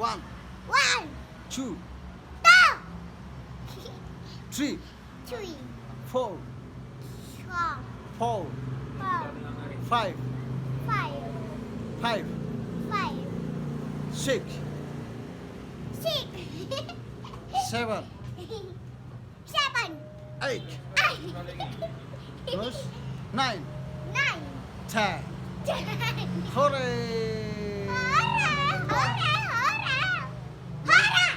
One, One, two, two, three, three, four, four, four, four, five, five, five, five, six, six, seven, seven, eight, eight, terus nine, nine, 10. 10. Hore! Hore, hore, hore, hore.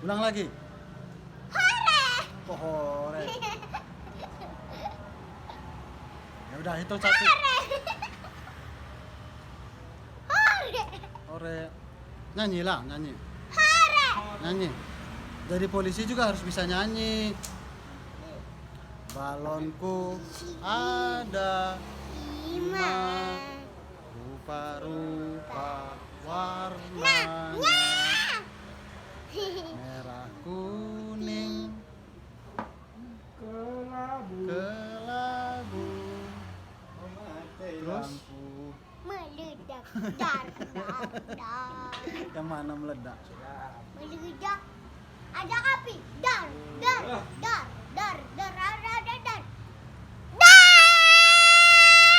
Ulang lagi. Hore. Oh, hore. Ya udah, hitung satu. Hore. Hore. Nyanyi lah, nyanyi. Hore. Nyanyi. Jadi polisi juga harus bisa nyanyi. Balonku ada 5. rupa-rupa Nah, warnanya, nah. merah, kuning, kelabu, terus Meledak, dar, dar, dar. yang mana meledak? Meledak. Ada api. Dar, dar, dar, dar, dar, dar, dar, dar, dar.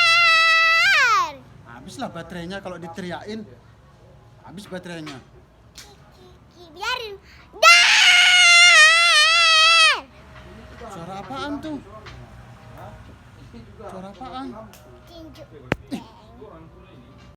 Dar. Habislah baterainya kalau diteriakin. Habis baterainya. Biarin. Dar. Suara apaan tuh? Suara apaan? Tinju.